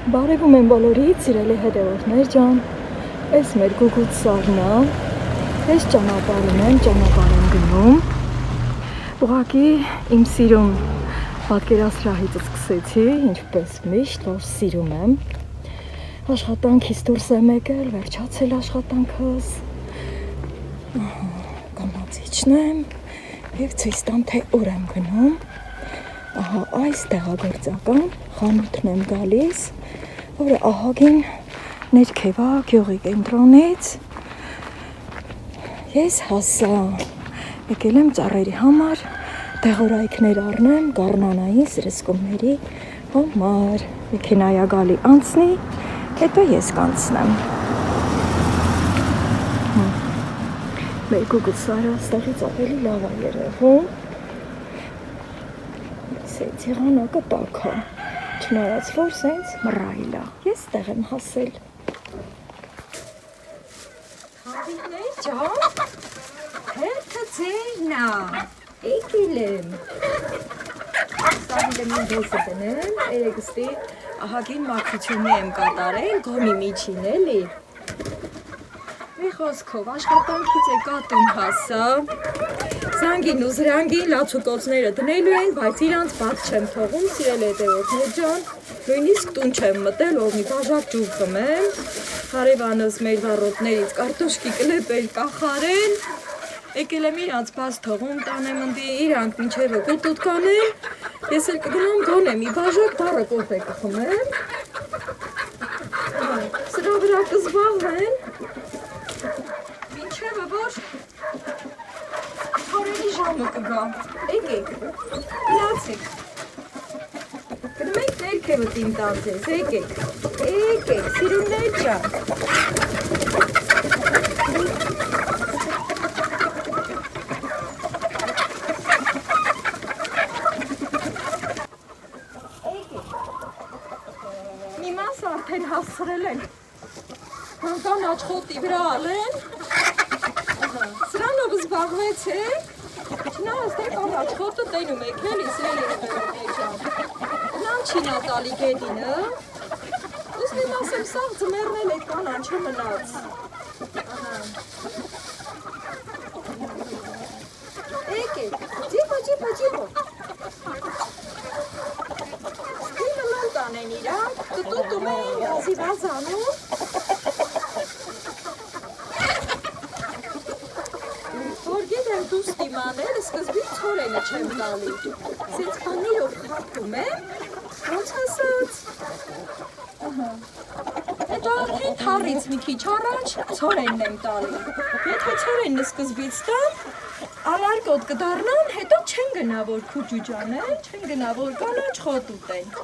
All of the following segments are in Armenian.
Բարևում եմ բոլորիդ, սիրելի հետևորդներ ջան, այս մեր գուգուց սարն է, ես ճանապարհում եմ գնում, ուղղակի իմ սիրուն պատկերասրահից սկսեցի, ինչպես միշտ, որ սիրում եմ, աշխատանքից դուրս եմ եկել, վերջացել աշխատանքս, կամած իջնեմ և ցույց տամ, թե ուր եմ գնում, ահա այս տեղագործական խանութն եմ գալիս, որը ահագին ներքև է գյուղի կենտրոնից, ես հասա, եկել եմ ծառերի համար, դեղորայքներ առնեմ գարնանային սրսկումների համար, մեքենայա գալի անցնի, հետո ես կանցնեմ, մեր գուգուց սարը ստեղից ավելի լավ է երևում, Սենց եղանակը տաք է, չնայած որ սենց մռայլ է, ես տեղ եմ հասել։ Հավիքներ ջան, հերթը ձերն է, եկել եմ։ Սահիլը մին դեսը դնեմ, երեգստի ահագին մաքրությունի եմ կատարել, գոմի միջին էլի։ Մի խոսքով, աշխատանքից եկա տուն հասա, Զանգին ու զրանգին լացուկոցները դնելու են, բայց իրանց բաց չեմ թողում, սիրել հետևորդներ ջան, նույնիսկ տուն չեմ մտել, որ մի բաժակ ջուր խմեմ, հարևանս մեր վառոտներից կարտոշկի կլեպեր կախարեն, եկել եմ իրանց բաց թողում, տանեմ ընդի իրանք մինչև կուտուտ կանեն, ես էլ կգնամ գոնե մի բաժակ դառը կոֆե կխմեմ, սրա վրա կզբաղվեն, մինչև որ Հորելի ժամը կգա, եկեք, լացեք, գնում ենք ներքևը իմ տանձես, եկեք, սիրուններ ջան, մի մաս արդեն հասցրել են, հանգան աչխոտի վրա ալեն, Սրանով զբաղվեցեք, չնայած թե կանաչ խոտը տենում եք, էլի սիրելի հետևորդներ ջան, նան չի նատալի գետինը, ուստի ասեմ սաղ ձմեռնել այդ կանանչը մնաց, եկեք, ջիպը, ստիմը լան տանեն իրանք, կտուտում են, գազի բազանում, դուս դիմանել, սկզբից ծորենը չեմ տալի, սենց պանիրով խապում եմ, ոնց ասած, հետո արդեն թառից մի քիչ առաջ ծորենն եմ տալի, եթե ծորենը սկզբից տամ, ալարկոտ կդառնան, հետո չեն գնա, որ քուջուջ անեն, չեն գնա, որ կանաչ խոտ ուտեն,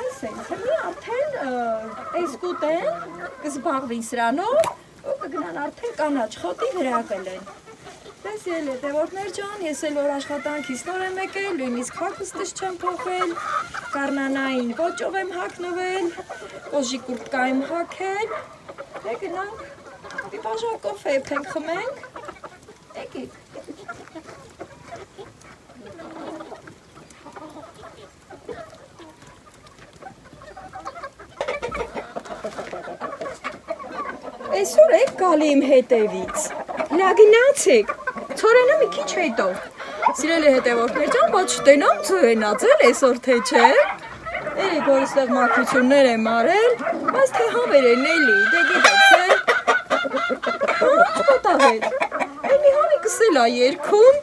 այս ենք, հմի արդեն այս կուտեն, կզբաղվին սրանով, ու կգնան արդեն կանաչ խոտի վրա կլեն, Ես ել հետևորդներ ջան, ես էլ որ աշխատանքից նոր եմ եկել, նույնիսկ հագուստս չեմ փոխել, գարնանային ոճով եմ հագնվել, կոժի կուրտկա եմ հագել, գնանք, մի բաժակ կոֆե եփենք խմենք, եկեք։ Այսօր եք գալի իմ հետևից, լա գնացեք, Ցորենը մի քիչ հետո, սիրելի հետևորդներ ջան, բայց չտենամ ձվենացել այսօր թե չէ, երեք որ ստեղ մաքրություններ եմ արել, բայց թե հավեր են էլի, դե գիտեք, թե, չպատաղել, մի հավիկս էլ ա երգում,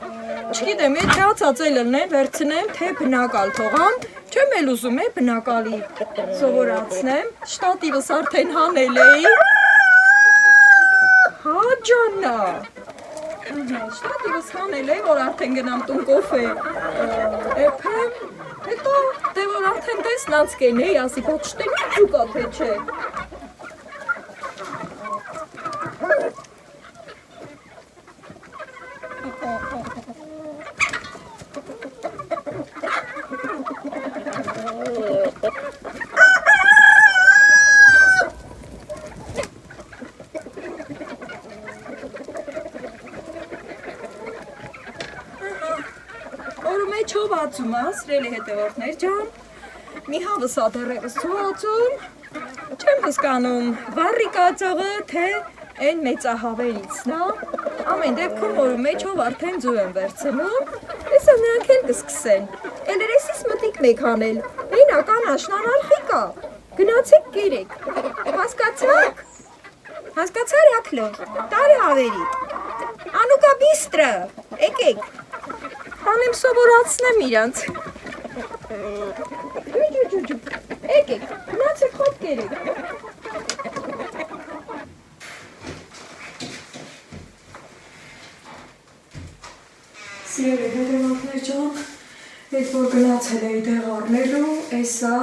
չգիտեմ, եթե ացածել լնեն, վերցնեմ, թե բնակալ թողամ, չեմ էլ ուզում է բնակալի սովորացնեմ, շտատիվս արդեն հանել էի, հա ջաննա, Շտատիվս հանել է, որ արդեն գնամ տուն կոֆե էփեմ, հետո դե որ արդեն տեսնանց կեն էի, ասի, բա չտենի ջուկա թե չէ։ Չով ացում սրելի հետևորդներ ջան, մի հավս ա դեռևս ծուածում, չեմ հասկանում, վառի կածողը, թե այն մեծահավերից, նա, ամեն դեպքում օրու մեջով արդեն ձու են վերցնում, եսա նրանք էլ կսկսեն, էլերեսիս մտիկ մեկ հանել, մենական աշնան ալխիկա, գնացեք գերեք, հասկացաք, հասկացար յակլո, տարի հավերի, անուկա բիստրը, եկեք, հանեմ սովորացնեմ իրանց, եկեք, գնացեք խոտ գերեք, Սիրելի հետևանքներ ջան, հետ որ գնացել էի դեղ առնելու, էսա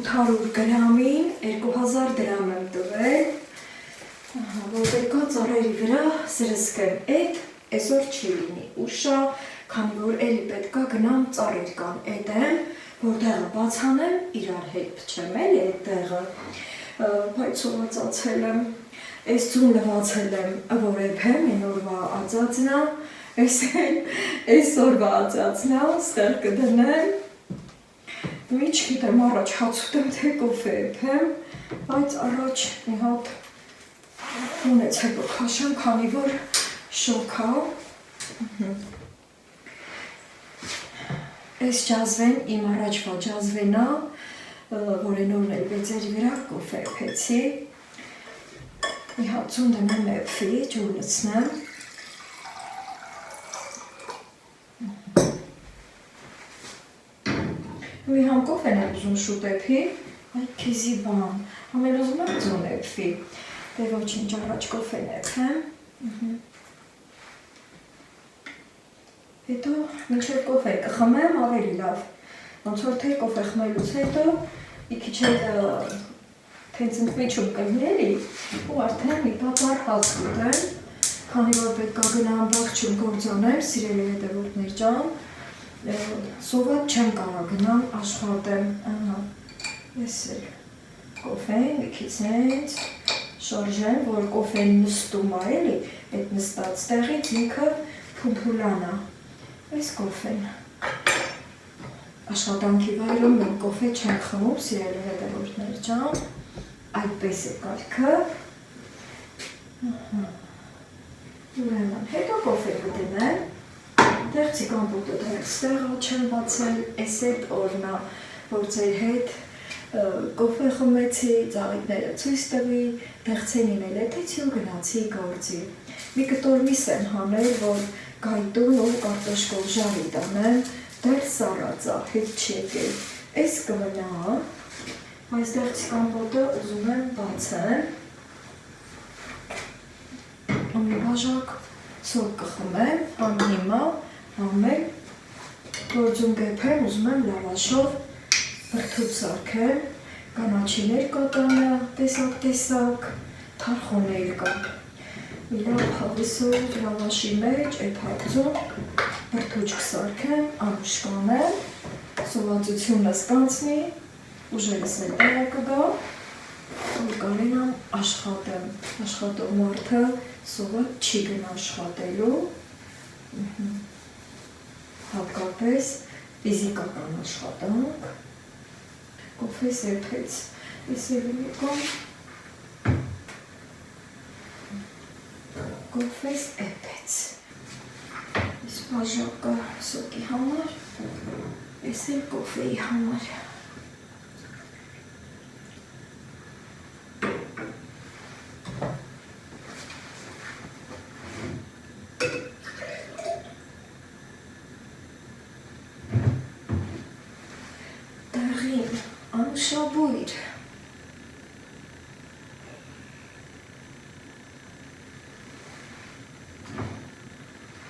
800 գրամին 2000 դրամ եմ տվել, որտեղ կա ծառերի վրա սրսկեմ, էդ այսօր չի լինի, ուշա, քանի որ էլի պետք է գնամ ծառեր կան, էդեմ, որ դեղը բացանեմ, իրար հետ փչեմ էլի էդ դեղը, բայց սովածացել եմ, այս ձուն լվացել եմ, որ էփեմ, են օրվա ածածնա, Այս օրվա ածածն է, ստեղ կդնեմ, մի չգիտեմ առաջ հաց ուտեմ, թե կոֆե էփեմ, բայց առաջ մի հատ ունեցել որ քաշեմ, քանի որ շոկ ա, այս ջազվեն, իմ առաջվա ջազվեն ա, որ են օրն էլ վեցերի վրա կոֆե էփեցի, մի հատ ձուն դնեմ էփվի, ջուր լցնեմ, Մի համ կոֆեն եմ ուզում շուտ էփի, այ քեզի բան, համ էլ ուզում եմ ձուն էփվի, դե ոչինչ առաջ կոֆեն էփեմ, հետո մինչև կոֆե կխմեմ ավելի լավ, ոնց որ թե կոֆե խմելուց հետո մի քիչ էլ թենց ընդմիջում կլինի ու արդեն մի պապար հաց կուտեմ, քանի որ պետք է գնամ բաղջում գործանեմ, սիրելի հետևորդներ ջան, Սոված չեմ կարող գնամ աշխատեմ, ես էլ կոֆեն մի քիչ շարժեմ, որ կոֆեն նստում ա էլի, այդ նստած տեղից ինքը փուփուլանա, այս կոֆեն, աշխատանքի վայրում մենք կոֆե չենք խմում, սիրելի հետևորդներ ջան, այդպես է կարգը, ուրեմն, հետո կոֆե կդնեմ, Դեղցի կամպոտը դեղք ստեղ չեմ բացել, ես էդ օրնա, որ ձեր հետ կոֆե խմեցի, ծաղիկները ցույց տվի, դեղցենին էլ էթեցի ու գնացի գործի։ Մի կտոր միս եմ հանել, որ գայտուն ու կարտոշկով ժարի տանեմ, դեր սառածա, հետ չի եկել, ես կմնա, այս դեղցի կամպոտը ուզում եմ բացեմ, ու մի բաժակ սոր կխմեմ, համ հիմա, համ էլ գործում կեփեմ, ուզում եմ լավաշով բրդուց սարքեմ, կանաչիներ կատանա, տեսակ, թարխոներ կա, մի լավ հավիսով լավաշի մեջ, այդ հացում բրդուց կսարքեմ, անուշ կանեմ, սովածությունը սկանցնի, ուժերս էլ տեղը կգա, որ կարենամ աշխատեմ, աշխատող մարդը սոված չի գնա աշխատելու, հատկապես ֆիզիկական աշխատանք, կոֆես էփեց, ես ևին եկամ, կոֆես էփեց, ես բաժակը սոկի համար, ես էլ կոֆեի համար, Շաբույր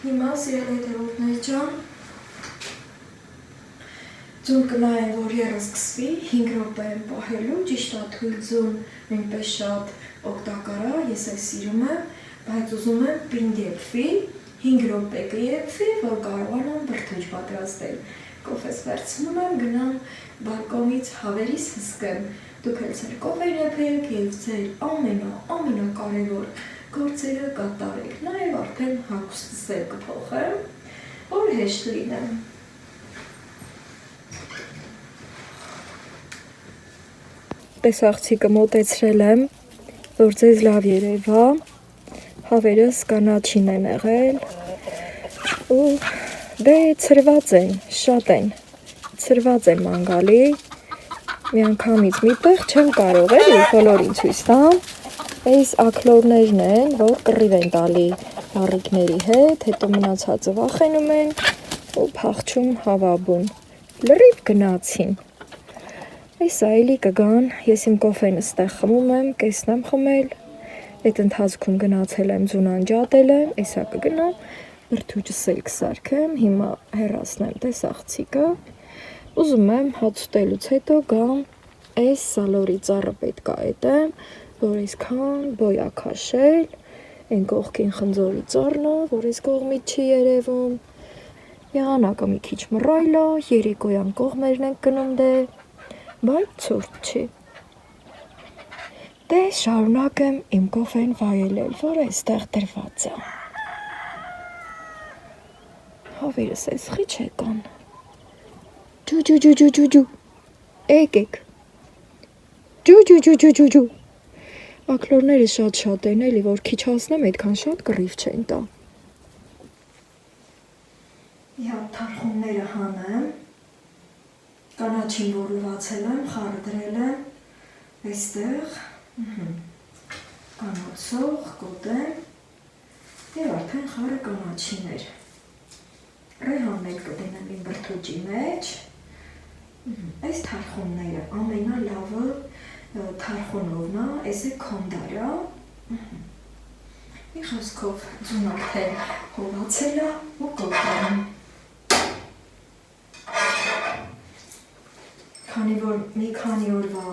Հիմա սիրելի հետևորդներ ջան ձուն կնայեմ, որ եռը սկսվի 5 րոպե եմ պահելու, ճիշտ է թույլ ձուն նույնպես շատ օգտակար է, ես էլ սիրում եմ, բայց ուզում եմ պինդ եփվի, 5 րոպե կեփվի, որ կարողանամ բրդուճ պատրաստել։ Կոֆես վերցնում եմ, գնամ բալկոնից հավերիս հսկեմ, դուք էլ ձեր կոֆեն եփեք և ձեր ամենակարևոր գործերը կատարեք, նաև արդեն հագուստս էլ կփոխեմ, որ հեշտ լինեմ։ տեսախցիկը մոտեցրել եմ, որ ձեզ լավ երևա, հավերս կանաչին են եղել, ու դե ծրված են, շատ են, ծրված են մանգալի, միանգամից մի տեղ չեմ կարող էլի բոլորին ցույց տամ, այս աքլորներն են, որ կռիվ են տալի բառիկների հետ, հետո մնացածը վախենում են ու փախչում հավաբուն, լրիվ գնացին, այս այլի կգան, ես իմ կոֆեն ստեղ խմում եմ, կեսն եմ խմել, այդ ընթացքում գնացել եմ ձունան ջատել եմ, այսա կգնամ, բրդուճս էլ կսարքեմ, հիմա հեռացնեմ տեսախցիկը, ուզում եմ հաց ուտելուց հետո գամ, այս սալորի ծառը պետք է այտեմ, որ այսքան բոյա քաշել, այն կողքին խնձորի ծառն է, որ այս կողմից չի երևում, եղանակը մի քիչ մռայլ է, երեկոյան կողմերն ենք գնում դե, բայց ցուրտ չի։ Դե շարունակեմ իմ կոֆեն վայելել, որ այստեղ դրված է։ Հավերս էս խի չեկան։ Ջու, եկեք։ Ջու։ Աքլորները շատ են էլի, որ քիչ հասնեմ, այդքան շատ կռիվ չեն տա։ Իհա թարխունները հանեմ, կանաչին որ լվացել եմ, խառը դրել եմ, այստեղ, կանացող, կոտեմ, և արդեն խառը կանաչիներ։ Ռեհանն էլ կդնեմ իմ բրդուճի մեջ, այս թարխունները ամենալավը թարխունովն է, այս է քոնդարա, մի խոսքով ձուն արդեն հովացել է ու կոտեմ։ Քանի որ մի քանի օրվա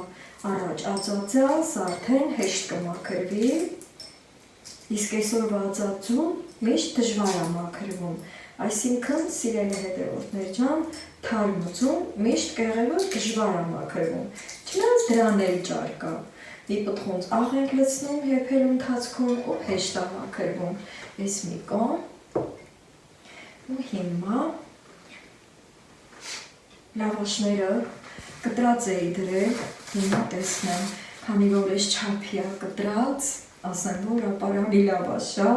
առաջ ածածը, սա արդեն հեշտ կմաքրվի, իսկ այսօրվա ածածուն միշտ դժվար է մաքրվում, այսինքն սիրելի հետևորդներ ջան, թարմուծում միշտ կեղևը դժվար է մաքրվում, չնայած դրան էլ ճար կա, մի պտղունց աղ ենք լցնում եփելու ընթացքում ու հեշտ է մաքրվում, այս մի կողմ, ու հիմա լավաշները կտրած էի դրել, հիմա տեսնեմ, քանի որ այս չափի է կտրած, ասեմ, որ ապարանի լավաշ է,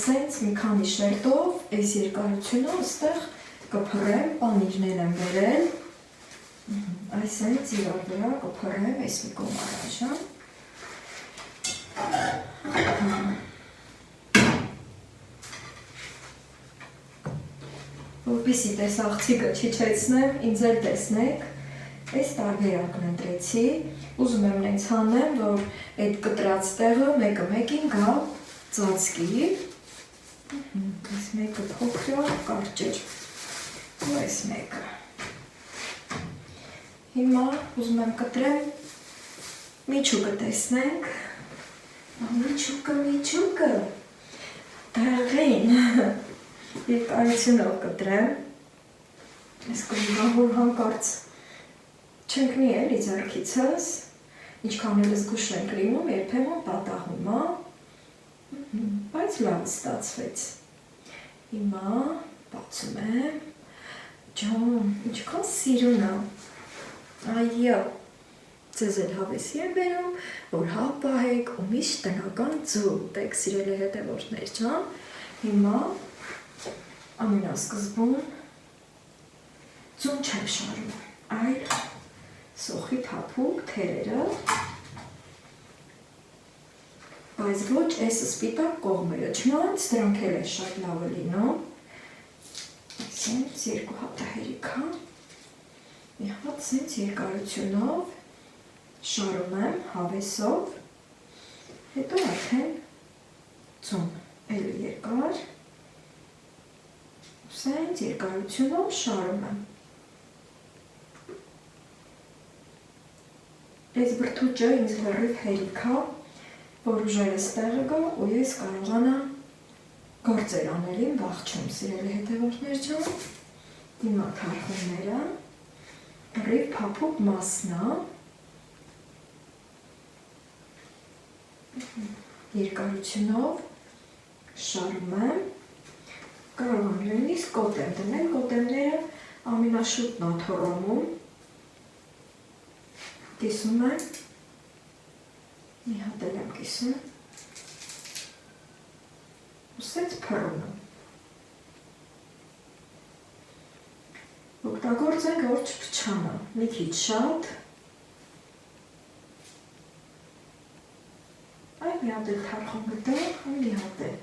սենց մի քանի շերտով, այս երկարությունը ստեղ կփռեմ, պանիրներ եմ վերել, այս սենց իրար վրա կփռեմ, այս մի կողմ առաջան, որպեսզի տեսախցիկը չիջեցնեմ, ինձ էլ տեսնեք, այս տարբերակն ընտրեցի, ուզում եմ նենց հանեմ, որ այդ կտրած տեղը մեկը մեկին գա ծածկի, այս մեկը փոքր կարճ էր, ու այս մեկը։ Հիմա ուզում եմ կտրեմ, միջուկը տեսնենք, միջուկը, դեղին, երկարությունով կտրեմ, ես կգնամ, որ հանկարծ չընկնի էլի ձեռքիցս, ինչքան էլ զգուշ ենք լինում, երբեմն պատահում է, բայց լավ ստացվեց։ Հիմա բացում եմ, ջան, ինչքան սիրուն է, այո, ձեզ էլ հավեսի եմ բերում, որ հա պահեք ու միշտ տնական ձու ուտեք, սիրելի հետևորդներ ջան, հիմա ամենասկզբում ձուն չեմ շարում, այլ սոխի թափուկ թերերը, բայց ոչ այս սպիտակ կողմերը, չնայած դրանք էլ է շատ լավը լինում, սենց երկու հատը հերիքա, մի հատ սենց երկարությունով շարում եմ հավեսով, հետո արդեն ձուն, էլի երկար, սենց երկարությունով շարում եմ։ Այս բրդուճը ինձ լրիվ հերիքա, որ ուժերս տեղը գա ու ես կարողանամ գործեր անել իմ ողջում, սիրելի հետևորդներ ջան, հիմա թարխունները, լրիվ փափուկ մասն է, երկարությունով շարում եմ, կարող եմ նույնիսկ կոտեմ դնել, կոտեմները ամենաշուտն է թոռոմում, Կիսում եմ, մի հատ էլ եմ կիսում, ու սենց փռում եմ։ Օգտագործենք, որ չփչանա, մի քիչ շատ, այ մի հատ էլ թարխում գտենք, ու մի հատ էլ։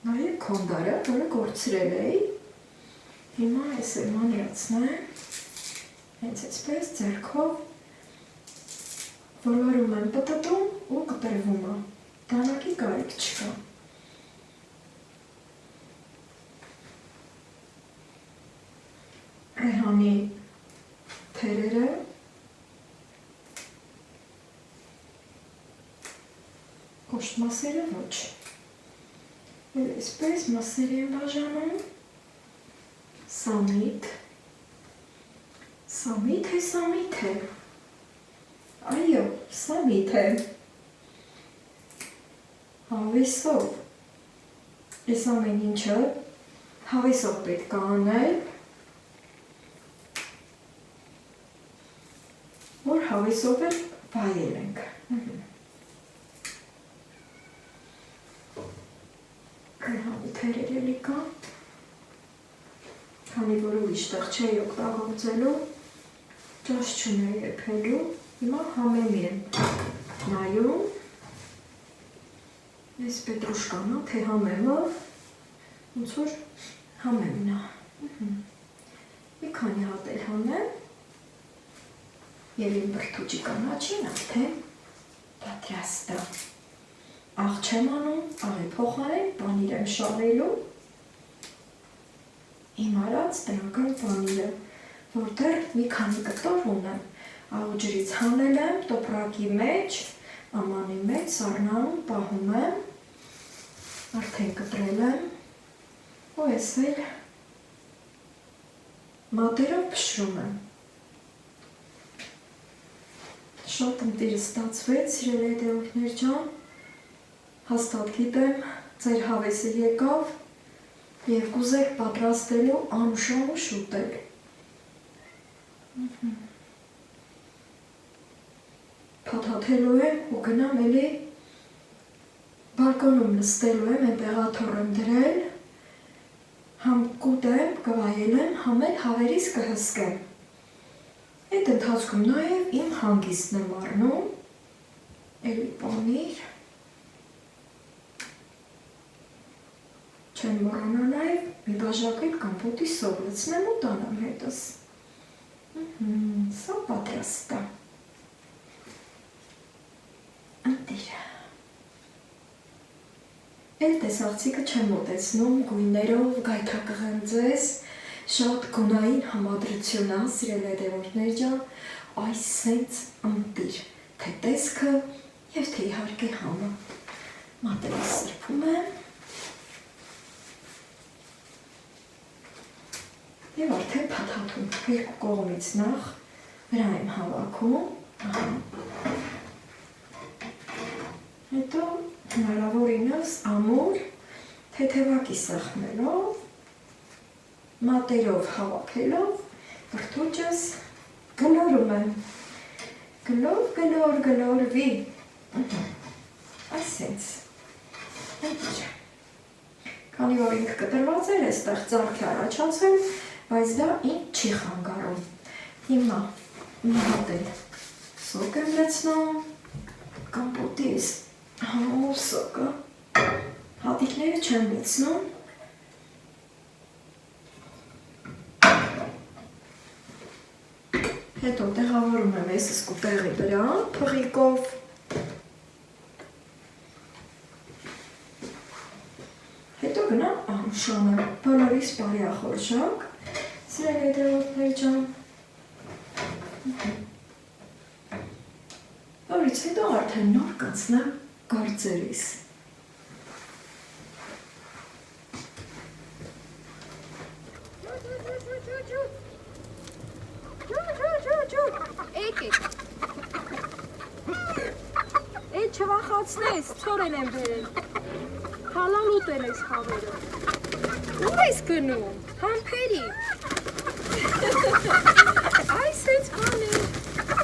Նաև քոնդարը, որը կորցրել էի, հիմա ես էլ մանրացնեմ, հենց այսպես ձեռքով ոլորում եմ պտտում ու կտրվում է, դանակի կարիք չկա։ Ռեհանի թերերը կոշտ մասերը ոչ։ Այսպես մասերի եմ բաժանում, սամիտ է, այո, սամիտ է, հավեսով, այս ամեն ինչը հավեսով պետք է անել, որ հավեսով էլ վայել ենք։ Ռեհանի թերեր էլի կա, քանի որ ուրիշ տեղ չէի օգտագործելու, ճաշ չունեի եփելու, հիմա համեմի եմ նայում, այս պետրուշկան է, թե համեմը, ոնց որ համեմն է։ Մի քանի հատ էլ հանեմ, եւ իմ բրդուճի կանաչին արդեն պատրաստ է։ Աղ չեմ անում, աղի փոխարեն պանիր եմ շարելու, իմ արած տնական պանիրը, որտեղ մի քանի կտոր ունեմ, աղջրից հանել եմ, տոպրակի մեջ, ամանի մեջ, սառնանում, պահում եմ, արդեն կտրել եմ, ու ես էլ մատերով փշրում եմ։ Շատ ընտիրը ստացվեց, սիրելի հետևորդներ ջան, հաստատ գիտեմ, ձեր հավեսը եկավ և կուզեք պատրաստելու անուշանուշ ուտել։ Փաթաթելու եմ ու գնամ էլի բալկոնում նստելու եմ, այնտեղ աթոռ եմ դրել, համ կուտեմ, կվայելեմ, համ էլ հավերիս կհսկեմ։ Այդ ընթացքում նաև իմ հանգիստն եմ առնում, էլի պանիր, չեմ մոռանա նաև մի բաժակ էլ կամպոտի սով լցնեմ ու տանեմ հետս։ Սա պատրաստ է։ Ընտիր։ Էլ տեսաղցիկը չեմ մոտեցնում գույներով, գայթակղնձես, շատ գունային համադրություն է, սիրելի հետևորդներ ջան, այս սենց ընտիր, թե տեսքը և թե իհարկե համը։ Մատերից սրբում եմ և արդեն փաթաթում, երկու կողմից նախ վրա եմ հավաքում, հետո հնարավորինս ամուր թեթևակի սեղմելով, մատերով հավաքելով, բրդուճս գլորում եմ, գլորվի, այսենց, քանի որ ինքը կտրված էր, այստեղ ծարք է առաջացել, բայց դա ինձ չի խանգարում, հիմա մի հատ էլ սոկ եմ լցնում, կամպոտի ես համով սոկը, հատիկները չեմ լցնում, հետո տեղավորում եմ ես սկուտեղի վրա, փղիկով, հետո գնամ անուշանը, բոլորիս բարի ախորժակ, սիրելի հետևորդներ ջան, որից հետո արդեն նոր կանցնեմ գործերիս։ Եկեք։ Էդ չվախացնես, ցորեն եմ բերել։ Հալալ ուտել ես հավերը։ Ուր ես գնում, համբերի։ Այս էց բաներ,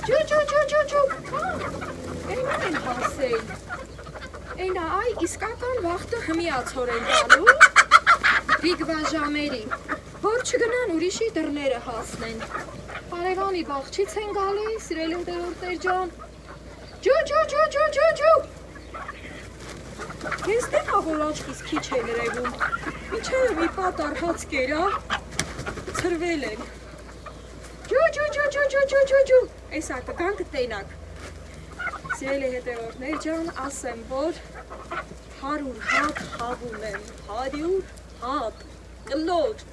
ջու, էնա են հասել, էնա այ իսկական վաղթը հմիացոր են տալու, վիգվա ժամերի, որ չգնան ուրիշի դռները հասնեն, հարևանի բաղչից են գալի, սիրելի հետևորդներ ջան, ջու, ես դեմա, որ աչքիս քիչ է լրևում, միջև մի պատ արհաց կերա, ծրվել են, ջու, էսա կգան կտենակ, սիրելի հետևորդներ ջան, ասեմ, որ 100 հատ հավ ունեմ, 100 հատ, կլոր,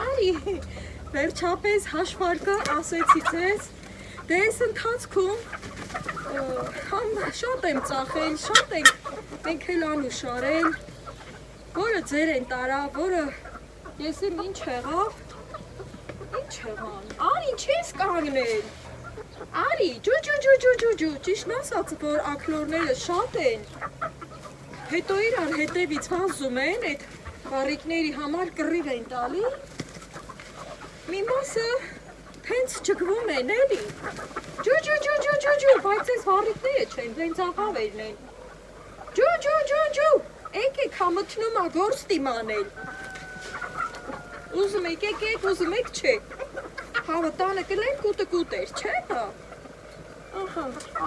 արի, վերջապես հաշվարկը ասեցի ձեզ, դե ես ընթացքում շատ եմ ծախել, շատ ենք էլ անուշարել, որը ձեր են տարավ, որը ես եմ ինչ եղավ, արի, չես կանգնել, արի, ջու, ճիշտն ասած, որ աքլորները շատ են, հետո իրար հետևից վազում են, այդ վառիկների համար կռիվ են տալի, մի մասը հենց ճգվում են, էլի, ջու, բայց ես վառիկները չեն, դենց աղավերն են, ջու, եկեք համըթնում ա գործ դիմանել, ուզում եք, ուզում եք չէ, հավը տանը կլեն կուտը էր, չէ հա,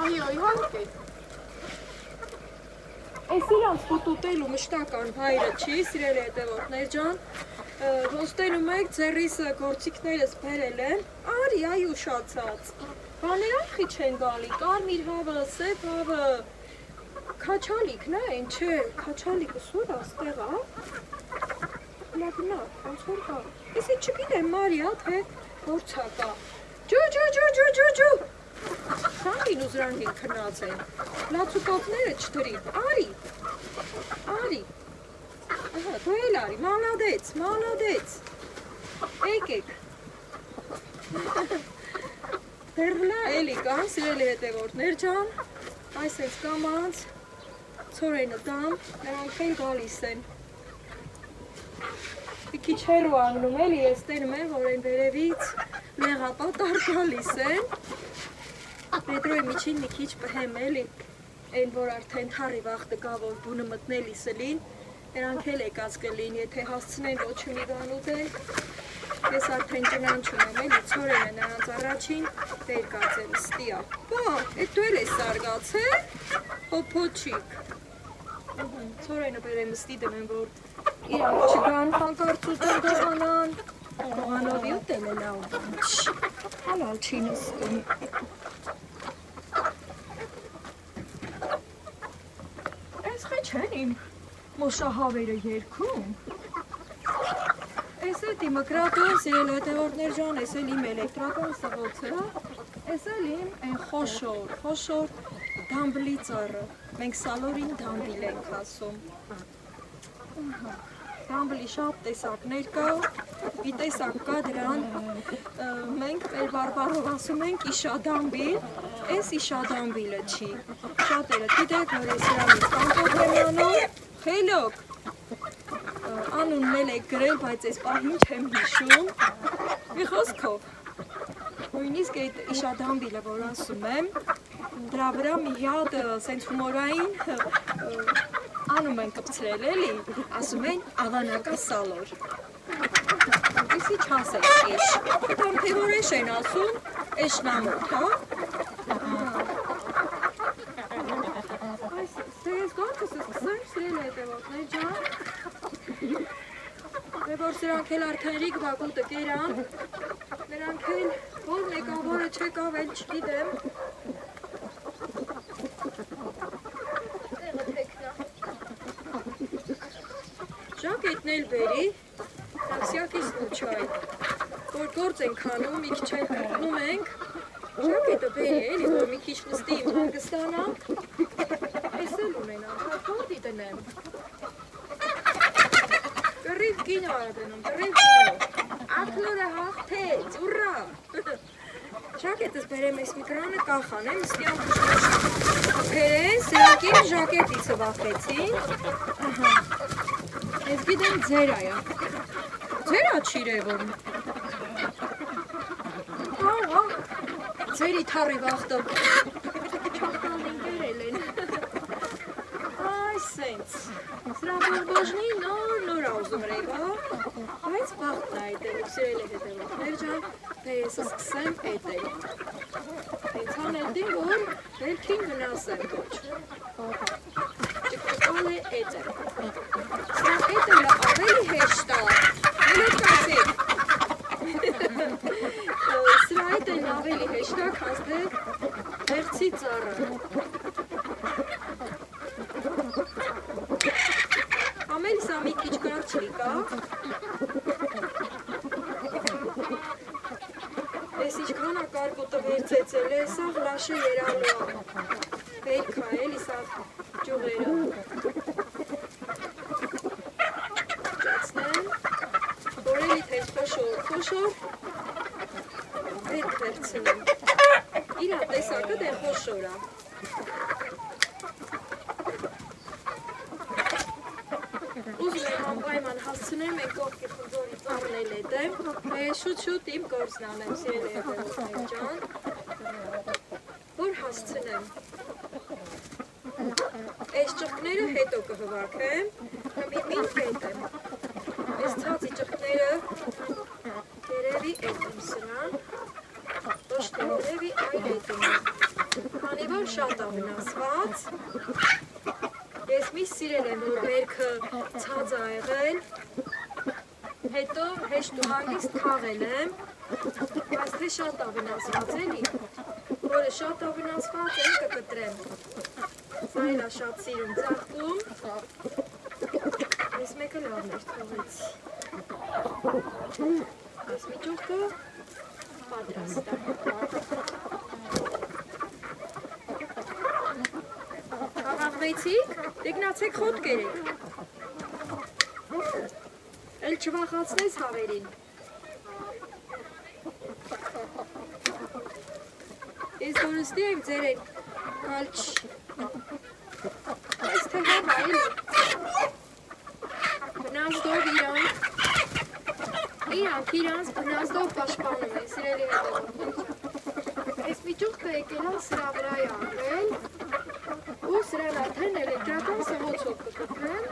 այո, իհարկե, Այս իրանց պուտուտելու մշտական հայրը չի, սիրելի հետևորդներ ջան, ոստենում եք ձեռիս գործիքներս բերել եմ, արի, այ ուշացած, բաներ ախի չեն գալի, կարմիր հավը, սև հավը, քաչալիքն են, չէ, քաչալիկը սուր աստեղ ա, գնա, ոնց որ կա, եսի չգիտեմ Մարիա, թե որցա կա, ջու, Շանին ու զրանգին քնած են, լացուկովները չտրին, արի, դու էլ արի, մալադեց, եկեք, դերլա էլի կան, սիրելի հետևորդներ ջան, այս էց կամանց, ծորենը տամ, նրանք էլ գալիս են, մի քիչ հեռու անգնում էլի, ես տենում եմ, որ են վերևից լեղապատար գալիս են, Պետրոյի միջին մի քիչ պհեմ էլի, են որ արդեն թարի վաղտը գա, որ բունը մտնելիս լին, նրանք էլ եկած կլին, եթե հասցնեն ոչ մի բան ուտել, ես արդեն ճնանչում եմ էլի, ծորենը նրանց առաջին վեր կացել, ստիա, բա, էդ դու էլ ես սարգացել, հոփոչիկ, ծորենը բերեմ ստի դնեմ, որ իրանք չգան հանկարծ ուտել դողանան, դողանովի ուտել է լավ բան, հալալ չի նստում, չեն իմ մոշահավերը երկում, ես էտ իմ ըկրատոն սիրել հետևորդներ ժան, ես էլ իմ էլեկտրական սղոցը, ես էլ իմ են խոշոր դամբլի ծառը, մենք սալորին դամբիլ ենք ասում, դամբլի շատ տեսակներ կա, մի տեսակ կա դրան, մենք մեր բարբարով ասում ենք իշադամբիլ, ես իշադամբիլը չի, շատերը գիտեք, որ ես իրանից կամպոտ եմ անում, խելոք, անունն էլ եք գրել, բայց ես պահին չեմ հիշում, մի խոսքով, նույնիսկ այդ իշադամբիլը, որ ասում եմ, դրա վրա մի հատ սենց հումորային անում են կպցրել էլի, ասում են ավանակա սալոր, իսի չասեք էշ, կամ թե որ էշ են ասում, էշնամոտ, հա? Ես գործս սկսեմ, սիրել հետևորդներ ջան, դե որ սրանք էլ արդեն ռիգ բակուտը կերան, նրանք էլ որ մեկավորը չեկավ էլ չգիտեմ, Ժակետն էլ բերի, տաքսիակից նուչայ, որ գործ ենք անում, մի քիչ էլ կրկնում ենք, ժակետը բերի էլի, որ մի քիչ նստի իմ հանգստանամ, ես էլ ունենամ, հատորդի տնեմ, կռիվ կինո արդնում, կռիվ կինո, աքլորը հաղթեց, ուրա, ժակետս բերեմ ես մի կրանը կախան, եմ ստիամ կշնաշ, Թփերեն, սրանք իմ ժակետից վախեցին։ Ահա։ Ես գիտեմ ձեր այա։ Ձեր աչիրևոն։ Ահա։ Ձերի թարի վախտը։ Չախտանին կերել են։ Այ սենց։ Սրա բորբոժնի նոր աուզում ռեգա։ Բայց վաղտն այդել, սիրել է հետևողներ ջան, թե ես սկսեմ էտել։ Ինձ հանելդին, որ վերքին գնասեմ ոչ։ Ճկտկալ է էտել։ Սրա էտելը ավելի հեշտ է, մելոկացիք։ Սրա էտելն ավելի հեշտ է, քան դե վերցի ծառը։ Ամեն սա մի քիչ կարճլի կա։ Ես ինչքան ակարգոտը վերցեցել է, սա վլաշը երալու է։ Վերքա էլի սա ճյուղերը։ Ճացնեմ, որ էլի թեզ խոշոր, վերք վերցնեմ։ Իրա տեսակը դե խոշոր է։ Ուզում եմ անպայման հասցնեմ են կողքի խնձորի ծառնել էտեմ, շուտ իմ գործն անեմ, սիրել է հետևողներ ջան, որ հասցնեմ։ Այս ճղկները հետո կհվակեմ, հմիմին կետեմ, այս ծածի ճղկները երևի էտեմ սրան, ոչ թե երևի այլ էտեմ, քանի որ շատ ավնասված, ես մի սիրել եմ, որ վերքը ցած ա եղել, հետո հեշտ ու հանգիստ քաղել եմ, բայց թե շատ ավնասված էլի, որը շատ ավնասված եմ կկտրեմ, սա էլ ա շատ սիրում ծաղկում, ես մեկը լավն էր թողեցի, այս մի ճուղկը պատրաստ է, Հավաղվեցիք, դեգնացեք խոտ կերեք, էլ չվախացնես հավերին, ես որստի եմ ձերեն, կալչ, այս թե հավա էլի, բնազդով իրանց բնազդով պաշպանում են, սիրելի հետևողներ, այս մի ճուղկը եկել է սրա վրա է անգել, ու սրան արդեն էլեկտրական սղոցով կկտրեմ,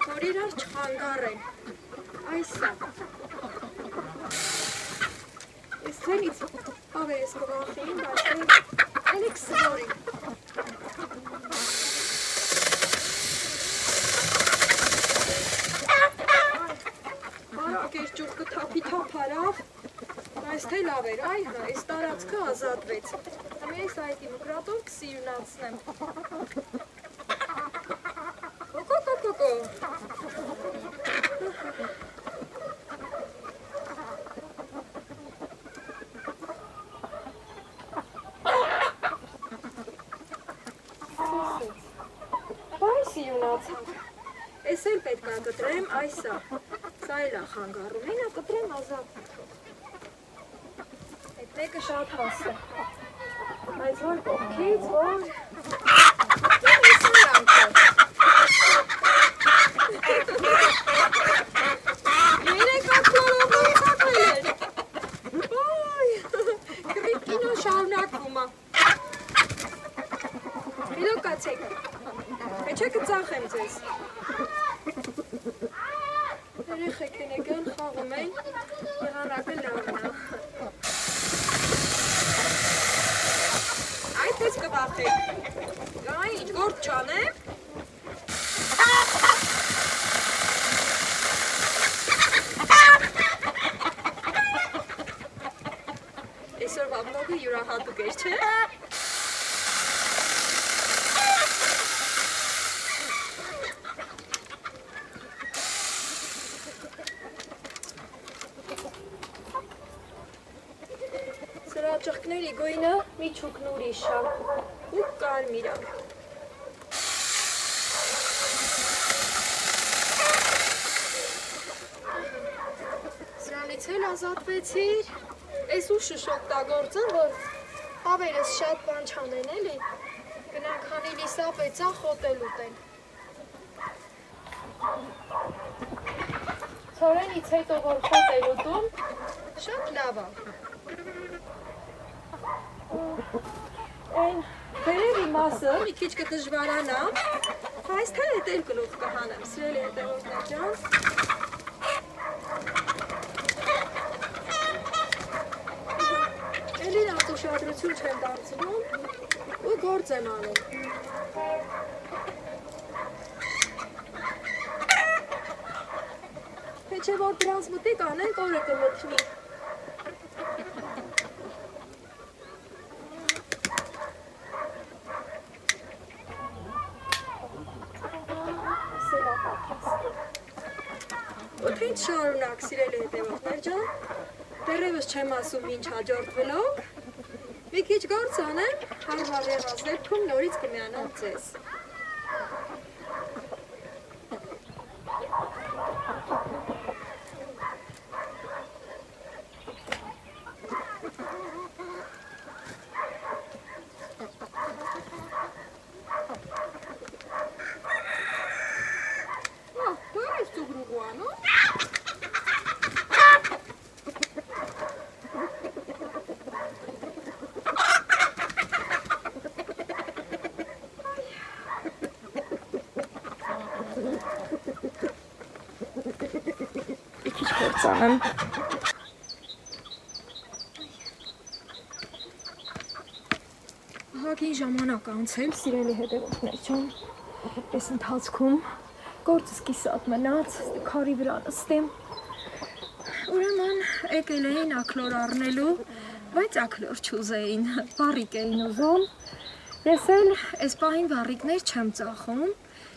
որ իրար չխանգարեն, այսա, ես թենից ավերես կվախին, բայց էլիք սվորին, բարակ էր ճուղկը թափի թափարավ, Այս թե լավ էր, այ հա, այս տարածքը ազատվեց, հմ ես այդի մկրատով կսիրունացնեմ, կոկո, բայ սիրունացավ, ես էլ պետք է կտրեմ, այսա, սա էլ ա խանգարում, ինա կտրեմ ազատ Մեկը շատ հաստ է, բայց որ կողքից, որ ես արանքը, երեք ատլորովում ծակվել էր, կրիկինո շարունակվում է, հետո կացեք, մեջը կծախեմ ձեզ, երեխեք են խաղում են, եղանակը լավն է, Այդպես կվախեք, գայ, ինչ գործ չանեմ, այսօրվա վլոգը յուրահատուկ էր, չէ՞։ Սրա ճղկների գույնը միջուկն ուրիշ է ու կարմիր է։ Սրանից էլ ազատվեցիր, Այս ուշը շոկտագործան, որ հավերս շատ բան չանեն էլի, գնանք հանի լիսապեցա խոտել ուտեն։ Ցորենից հետո որ խոտել ուտում, շատ լավ է։ Այն վերևի մասը մի քիչ կդժվարանա, այսքան հետ էլ գլուխ կհանեմ, սիրելի հետևորդներ ջան։ Էլի լավ ուշադրություն չեմ դարձնում ու գործ եմ անում։ Թե չէ որ դրանց մտիկ անենք օրը կմտնի։ Ոթ ինչ շարունակ, սիրելի հետևորդներ ջան, դեռևս չեմ ասում ինչ հաջորդ վլոգ, մի քիչ գործ անեմ, հարմար եղած դեպքում նորից կմիանամ ձեզ։ Անեմ։ Ահագին ժամանակ անցել, սիրելի հետևորդներ ջան, այս ընթացքում գործս կիսատ մնաց, քարի վրա նստեմ։ Ուրեմն եկել էին աքլոր առնելու, բայց աքլոր չուզեին, վառիկ էին ուզում։ Ես էլ այս պահին վառիկներ չեմ ծախում,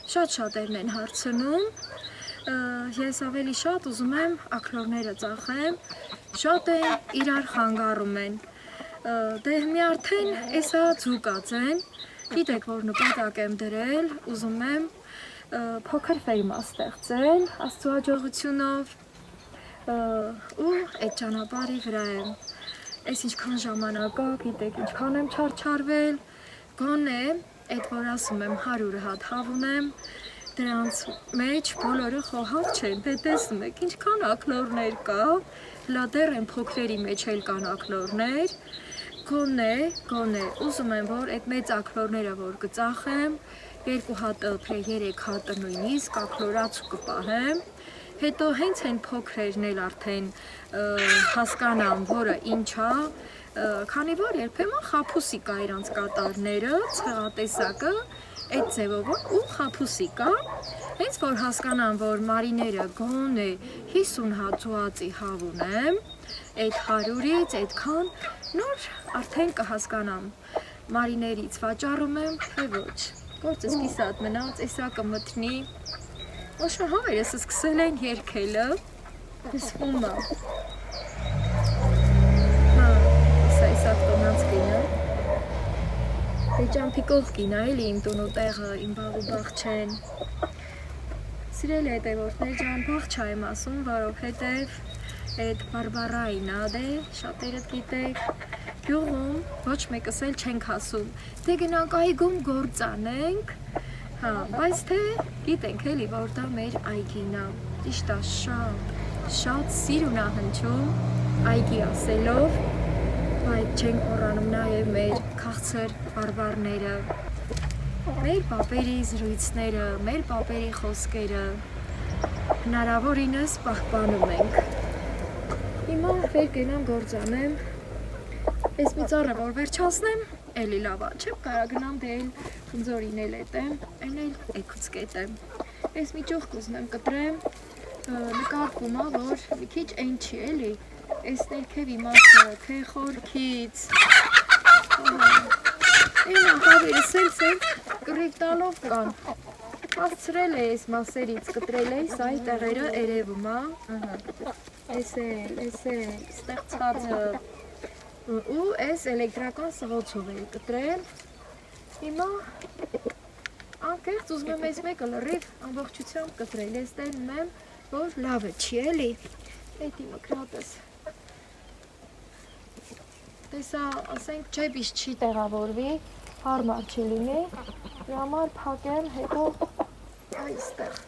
շատ շատերն են հարցնում։ Ես ավելի շատ ուզում եմ աքլորները ծախեմ, շատ են իրար խանգարում են, դե մի արդեն էսա ձուկած են, գիտեք որ նպատակ եմ դրել, ուզում եմ փոքր ֆերմա ստեղծել, Աստծո հաջողությունով ու այդ ճանապարհի վրա եմ, այս ինչքան ժամանակ է, գիտեք ինչքան եմ չարչարվել, գոնե այդ որ ասում եմ 100 հատ հավ ունեմ, դրանց մեջ բոլորը խոհավ չեն, դե տեսնում եք ինչքան աքլորներ կա, հլա դեռ են փոքրերի մեջ էլ կան աքլորներ, գոնե, ուզում եմ որ այդ մեծ աքլորները որ կծախեմ, 2 հատը, թե 3 հատը նույնիսկ աքլորացու կպահեմ, հետո հենց են փոքրերն էլ արդեն հասկանամ, որը ինչ է, քանի որ երբեմն խաբուսիկ կա իրանց կատարները, ցեղատեսակը, այդ ձևով ու խաբուսիկ կա, հենց որ հասկանամ, որ մարիները գոնե 50 հատ ծուածի հավ ունեմ, այդ 100-ից այդքան նոր արդեն կհասկանամ, մարիներից վաճառում եմ, թե ոչ, գործս կիսատ մնաց, էսա կմտնի, ոչը հավերս սկսել են երկելը, հսվում է, Սա տոնած կինը, ճամփիկով կինա էլի իմ տունու տեղը, իմ բաղ ու բաղ չեն, սիրելի հետևորդներ ջան, բաղ չա եմ ասում, որովհետև այդ բարբարային ադե, շատերդ գիտեք, գյուղում ոչ մեկս էլ չենք ասում, դե գնանք այգում գործ անենք, բայց թե գիտենք էլի, որ դա մեր այգին է, ճիշտ է շատ սիրուն է հնչում այգի ասելով, բայց չենք մոռանում նաև մեր քաղցր բարբարները, մեր պապերի զրույցները, մեր պապերի խոսքերը, հնարավորինս պահպանում ենք։ Հիմա վեր կենամ գործ անեմ, այս մի ծառը որ վերջացնեմ, էլի լավ է, չեմ կարա գնամ դե էլ խնձորին էլ էտեմ, այն էլ էքուց կետեմ։ Այս մի ճուղ կուզում եմ կտրեմ, նկարկում է, որ մի քիչ այն չի էլի, այս ներքևի մասը, թե խորքից, ինա հավերս էլ կռիվ տալով կան, հասցրել է այս մասերից, կտրել է, սա այ տեղերը երևում է, այս էլ, ստեղծվածը, ու այս էլեկտրական սղոցով է կտրել, հիմա անկեղծ ուզում եմ այս մեկը լրիվ ամբողջությամբ կտրել, ես տենում եմ, որ լավը չի էլի, էդի մկրատս, Տեսա, ասենք ջեբից չի տեղավորվի, հարմար չի լինի, դրա համար փակեմ, հետո այստեղ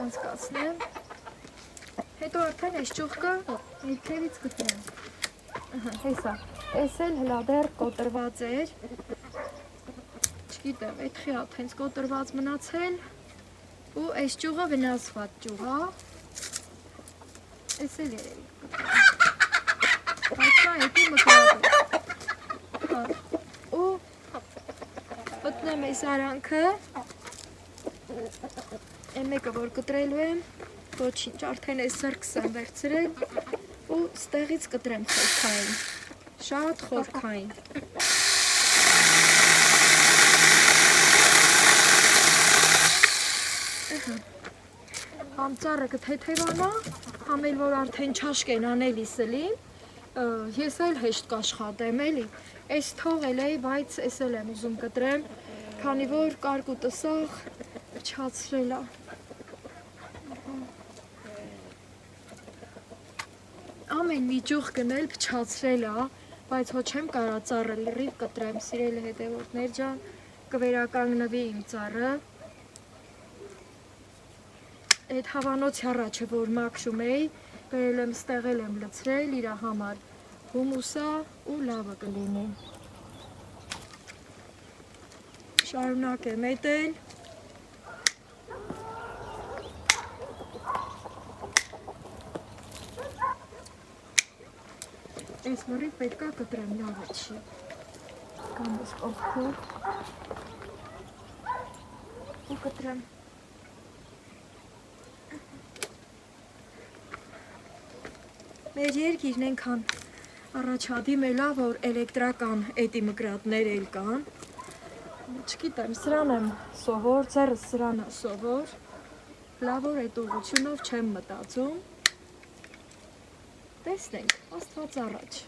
անցկացնեմ, հետո արդեն այս ճուղկը ներքևից գտնեմ, հեսա, այս էլ հլա դեռ կոտրված էր, չգիտեմ, այդխի հատ հենց կոտրված մնացել, ու այս ճուղը վնասված ճուղ է, այս էլ երևի բայց նա հետի մկրատի ու պտնեմ այս արանքը այն մեկը որ կտրելու եմ ոչինչ արդեն այս սրկս եմ վերցրել ու ստեղից կտրեմ խորքային շատ խորքային համ ծառը կթեթևանա համ էլ որ արդեն չաշկեն անելիս լին ես էլ հեշտ կաշխատեմ էլի, այս թողել էի, բայց ես էլ եմ ուզում կտրեմ, քանի որ կարկուտը սաղ փչացրել է։ Ամեն մի ճյուղ գնել փչացրել է, բայց հո չեմ կարա ծառը լրիվ կտրեմ, սիրելի հետևորդներ ջան, կվերականգնվի իմ ծառը։ Այդ հավանոցի առաջը, որ մաքրում էի, բերել եմ, ստեղել եմ լցրել իր համար հումուսա ու լավը կլինի։ Շարունակեմ էտել։ Այս մռի պետքա կտրեմ լավը չի։ Կամ ես կողքով ու կտրեմ։ Մեր երկիրն ենքան առաջադիմ էլա, որ էլեկտրական էտի մկրատներ էլ կան, չգիտեմ, սրան եմ սովոր, ձերս սրան է սովոր, լավոր էտ ուղղությունով չեմ մտածում, տեսնենք, աստված առաջ։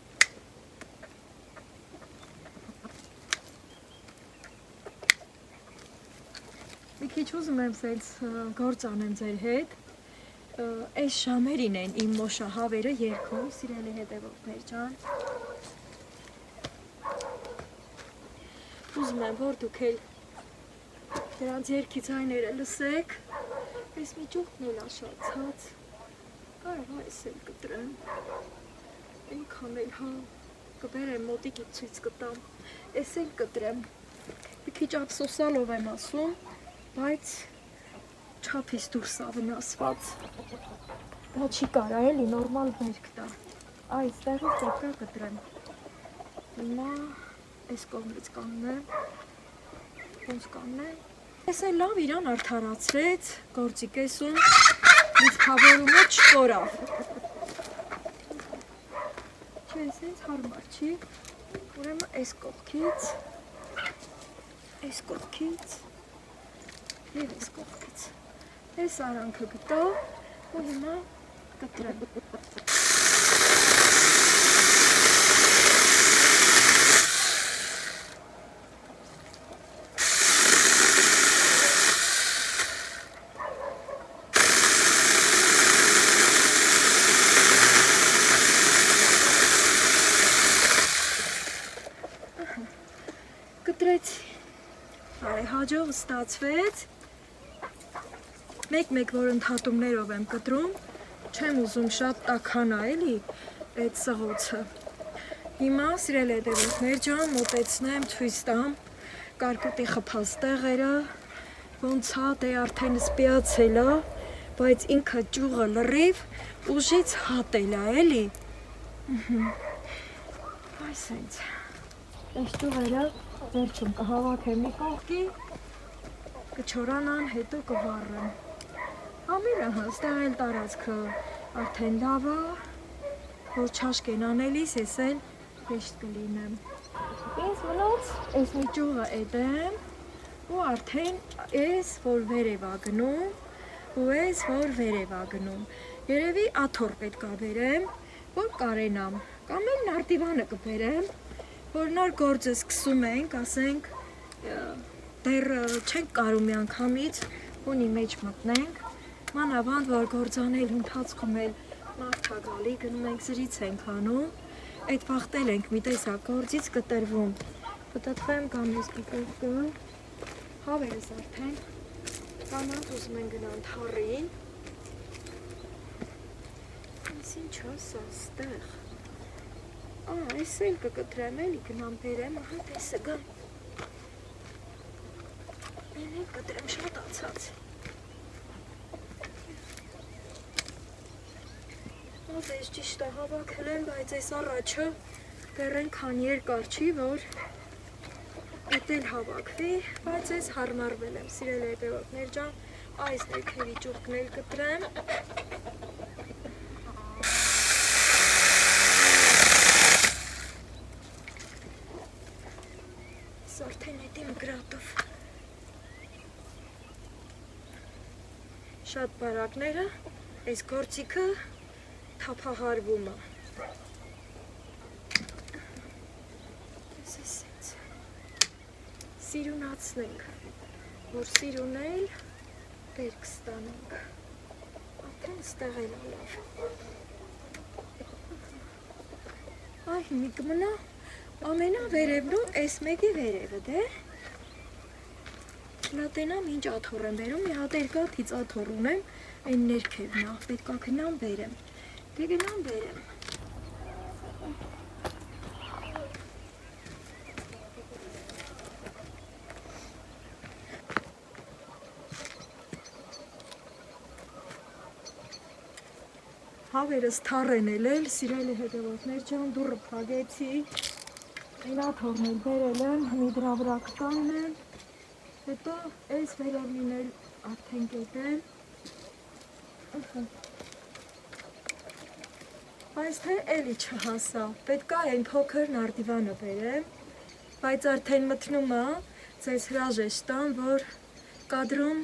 Մի քիչ ուզում եմ սենց գործ անեմ ձեր հետ, այս ժամերին են իմ մոշահավերը երգում, սիրելի հետևորդներ ջան։ Ուզում եմ, որ դուք էլ դրանց երգի ձայները լսեք, այս մի ճուղն էլ աշացած, կարող այս էլ կտրեմ, ինքան էլ հա, կբերեմ մոտիկից ցույց կտամ, այս էլ կտրեմ, մի քիչ ափսոսալով եմ ասում, բայց չափից դուրս է վնասված, դա չի կարա էլի նորմալ վերք տա, այստեղից պետքա կտրեմ, հիմա այս կողմից կանգնեմ, ոնց կանգնեմ, ես էլ լավ իրան արդարացրեց, գործի կեսում, լիցքավորումը չկորավ, չէ, սենց հարմար չի, ուրեմն այս կողքից և այս կողքից, այս արանքը գտա ու հիմա կտրեմ։ Կտրեցի, հաջող ստացվեց, մեկ-մեկ որ ընդհատումներով եմ կտրում, չեմ ուզում շատ տաքանա էլի այդ սղոցը։ Հիմա սիրել հետևորդներ ջան, մոտեցնեմ, ցույց տամ կարկուտի խփած տեղերը, ոնց է դե արդեն սպիացել է, բայց ինքը ճյուղը լրիվ ուժից հատել է էլի։ Այս հենց։ Այս ճյուղերը վերջում կհավաքեմ մի կողքի, կչորանան, հետո կվառեմ։ Ամենը ստեղ էլ տարածքը արդեն լավ է, որ չաշկեն անելիս, ես էլ հեշտ կլինեմ։ Ինձ մնաց այս մի ճյուղը էտեմ ու արդեն ես որ վերև ա գնում ու ես որ վերև ա գնում։ Երևի աթոռ պետք է բերեմ, որ կարենամ, կամ էլ նարդիվանը կբերեմ, որ նոր գործը սկսում ենք, ասենք, դեռ չենք կարում միանգամից ունի մեջ մտնենք, մանավանդ որ գործանել ընթացքում էլ մարդ ա գալի, գնում ենք զրից ենք անում, այդ վախտել ենք մի տեսակ գործից կտրվում։ Պտտվեմ կամ ես կկրկը, հավերս արդեն, կանանց ուզում են գնան թառին, ես ինչ ասա ստեղ, այս էլ կկտրեմ էլի գնամ բերեմ, ահա տեսը գան, են էլ կտրեմ շատ ացած, ես ճիշտ է հավաքել եմ, բայց այս առաջը դեռ այնքան երկար չի, որ էդ էլ հավաքվի, բայց ես հարմարվել եմ, սիրելի հետևորդներ ջան, այս ներքևի ճուղկն էլ կտրեմ։ Ես արդեն էդ իմ գրատով շատ բարակները, այս գործիքը թափահարվում է։ Սիրունացնենք, որ սիրունել դեր կստանենք, արդեն ստեղ էլ լավ։ Այ մի կմնա ամենա վերևնում այս մեկի վերևը, դե։ Լատենամ ինչ աթոռ եմ բերում, մի հատ երկաթից աթոռ ունեմ, այն ներքևն է, պետք է գնամ բերեմ, դե գնամ բերեմ։ Հավերս թառ են էլ, սիրելի հետևորդներ ջան, դուռը փակեցի, այն աթոռն էլ բերել եմ, մի դրա վրա կկանգնեմ, հետո այս վերևին էլ արդեն կետեմ, բայց թե էլի չհասա, պետք է այն փոքր նարդիվանը բերեմ, բայց արդեն մտնում է ձեզ հրաժեշտ տամ, որ կադրում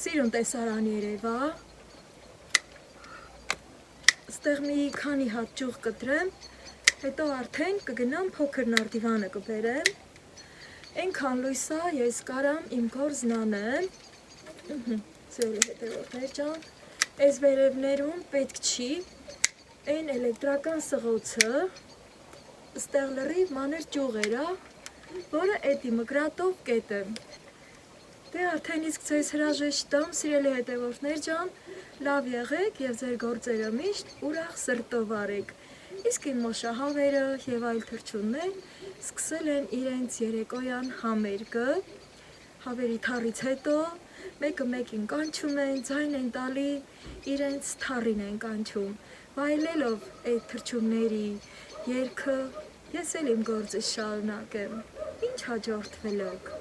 սիրուն տեսարան երևա, ստեղ մի քանի հատ ճյուղ կտրեմ, հետո արդեն կգնամ փոքր նարդիվանը կբերեմ, այնքան լույսա ես կարամ իմ գործն անեմ, սիրելի հետևորդներ ջան, այս վերևներում պետք չի, այն էլեկտրական սղոցը, ստեղ լրիվ մանր ճյուղեր է, որը էդի մկրատով կետեմ, դե արդեն իսկ ձեզ հրաժեշտ տամ, սիրելի հետևորդներ ջան, լավ եղեք և ձեր գործերը միշտ ուրախ սրտով արեք, իսկ իմ մոշահավերը և այլ թռչուններ սկսել են իրենց երեկոյան համերգը, հավերի թառից հետո մեկը մեկին կանչում են, ձայն են տալի, իրենց թառին են կանչում, վայելելով այդ թռչունների երգը, ես էլ իմ գործը շարունակեմ, ինչ հաջորդ վլոգ։